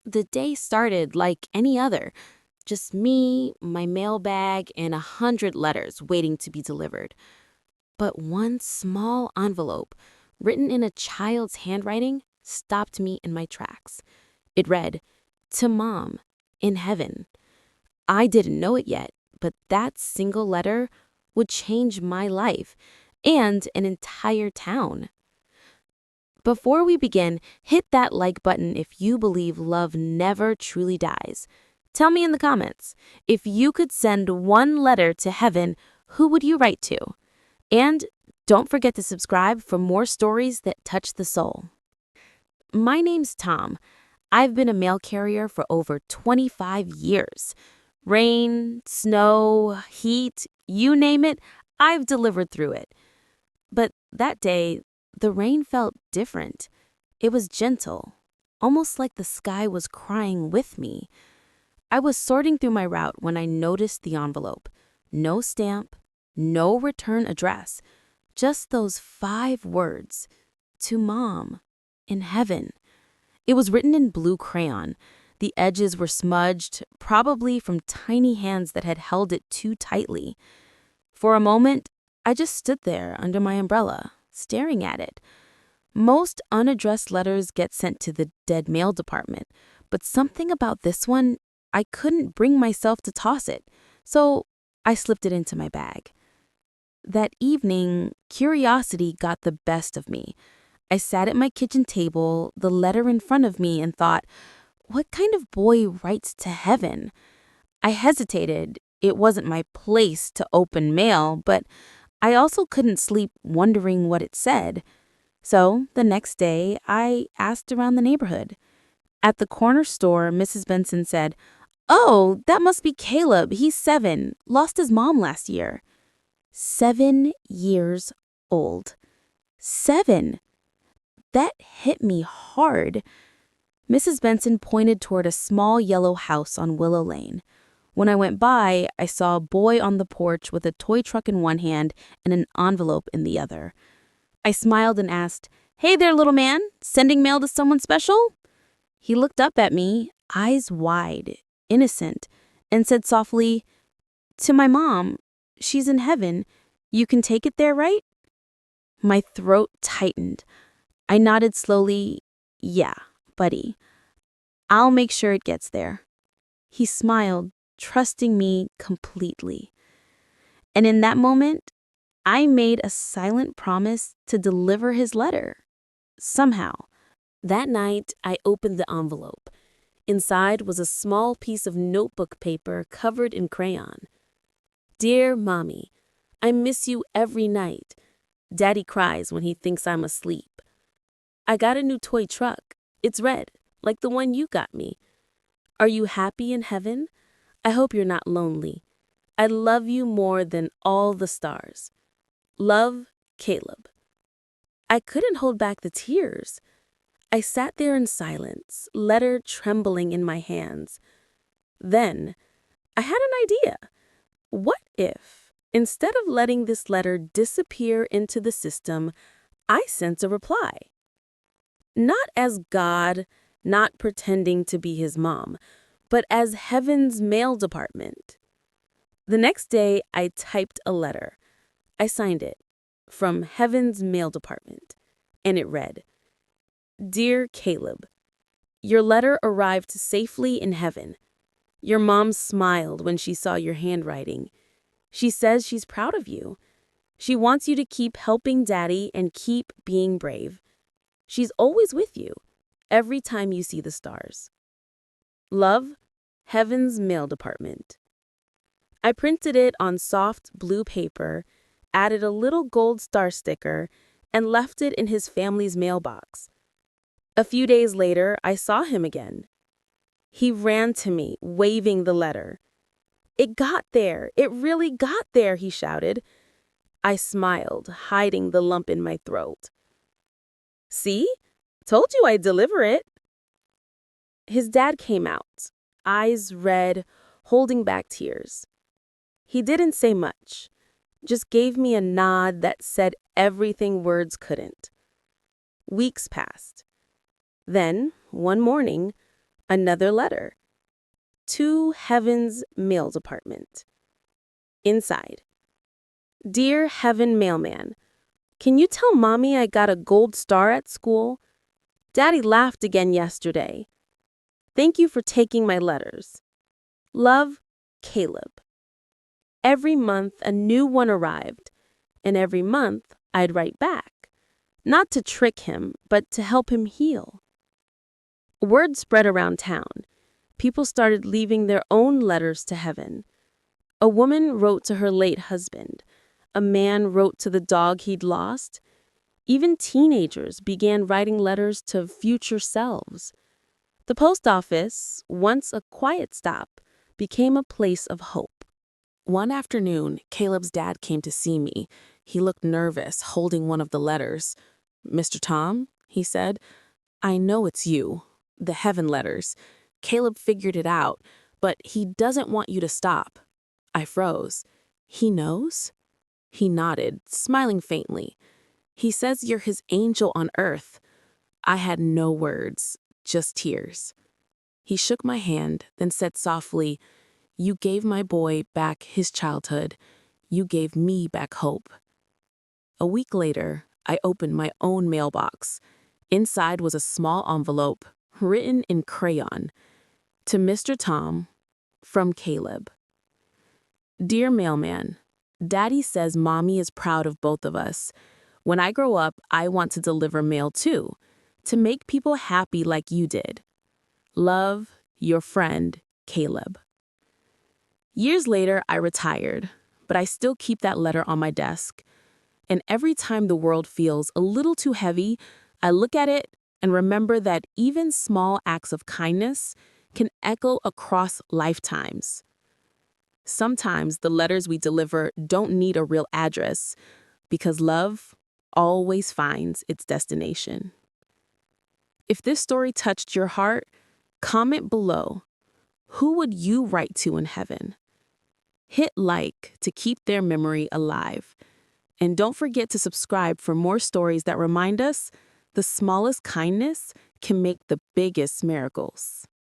The day started like any other, just me, my mailbag, and 100 letters waiting to be delivered. But one small envelope, written in a child's handwriting, stopped me in my tracks. It read, "To Mom, in heaven." I didn't know it yet, but that single letter would change my life and an entire town. Before we begin, hit that like button if you believe love never truly dies. Tell me in the comments, if you could send one letter to heaven, who would you write to? And don't forget to subscribe for more stories that touch the soul. My name's Tom. I've been a mail carrier for over 25 years. Rain, snow, heat, you name it, I've delivered through it. But that day, the rain felt different. It was gentle, almost like the sky was crying with me. I was sorting through my route when I noticed the envelope. No stamp, no return address, just those 5 words, "To Mom, in heaven." It was written in blue crayon. The edges were smudged, probably from tiny hands that had held it too tightly. For a moment, I just stood there under my umbrella, staring at it. Most unaddressed letters get sent to the dead mail department, but something about this one, I couldn't bring myself to toss it, so I slipped it into my bag. That evening, curiosity got the best of me. I sat at my kitchen table, the letter in front of me, and thought, what kind of boy writes to heaven? I hesitated. It wasn't my place to open mail, but I also couldn't sleep wondering what it said. So the next day, I asked around the neighborhood. At the corner store, Mrs. Benson said, "Oh, that must be Caleb. He's 7. Lost his mom last year." 7 years old. 7. That hit me hard. Mrs. Benson pointed toward a small yellow house on Willow Lane. When I went by, I saw a boy on the porch with a toy truck in one hand and an envelope in the other. I smiled and asked, "Hey there, little man, sending mail to someone special?" He looked up at me, eyes wide, innocent, and said softly, "To my mom. She's in heaven. You can take it there, right?" My throat tightened. I nodded slowly. "Yeah, buddy. I'll make sure it gets there." He smiled, trusting me completely. And in that moment, I made a silent promise to deliver his letter. Somehow. That night, I opened the envelope. Inside was a small piece of notebook paper covered in crayon. "Dear Mommy, I miss you every night. Daddy cries when he thinks I'm asleep. I got a new toy truck. It's red, like the one you got me. Are you happy in heaven? I hope you're not lonely. I love you more than all the stars. Love, Caleb." I couldn't hold back the tears. I sat there in silence, letter trembling in my hands. Then, I had an idea. What if, instead of letting this letter disappear into the system, I sent a reply? Not as God, not pretending to be his mom, but as heaven's mail department. The next day, I typed a letter. I signed it, "From Heaven's Mail Department," and it read, "Dear Caleb, your letter arrived safely in heaven. Your mom smiled when she saw your handwriting. She says she's proud of you. She wants you to keep helping Daddy and keep being brave. She's always with you, every time you see the stars. Love, Heaven's Mail Department." I printed it on soft blue paper, added a little gold star sticker, and left it in his family's mailbox. A few days later, I saw him again. He ran to me, waving the letter. "It got there! It really got there!" he shouted. I smiled, hiding the lump in my throat. "See? Told you I'd deliver it." His dad came out, eyes red, holding back tears. He didn't say much, just gave me a nod that said everything words couldn't. Weeks passed. Then, one morning, Another letter. To Heaven's Mail Department. Inside. Dear Heaven Mailman, can you tell Mommy I got a gold star at school? Daddy laughed again yesterday. Thank you for taking my letters. Love, Caleb. Every month a new one arrived, and every month I'd write back. Not to trick him, but to help him heal. Word spread around town. People started leaving their own letters to heaven. A woman wrote to her late husband. A man wrote to the dog he'd lost. Even teenagers began writing letters to future selves. The post office, once a quiet stop, became a place of hope. One afternoon, Caleb's dad came to see me. He looked nervous, holding one of the letters. "Mr. Tom," he said, "I know it's you. The heaven letters. Caleb figured it out, but he doesn't want you to stop." I froze. "He knows?" He nodded, smiling faintly. "He says you're his angel on earth." I had no words, just tears. He shook my hand, then said softly, "You gave my boy back his childhood. You gave me back hope." A week later, I opened my own mailbox. Inside was a small envelope, written in crayon. To Mr. Tom, from Caleb. Dear Mailman, Daddy says Mommy is proud of both of us. When I grow up, I want to deliver mail too, to make people happy like you did. Love, your friend, Caleb. Years later, I retired, but I still keep that letter on my desk. And every time the world feels a little too heavy, I look at it and remember that even small acts of kindness can echo across lifetimes. Sometimes the letters we deliver don't need a real address, because love always finds its destination. If this story touched your heart, comment below. Who would you write to in heaven? Hit like to keep their memory alive. And don't forget to subscribe for more stories that remind us the smallest kindness can make the biggest miracles.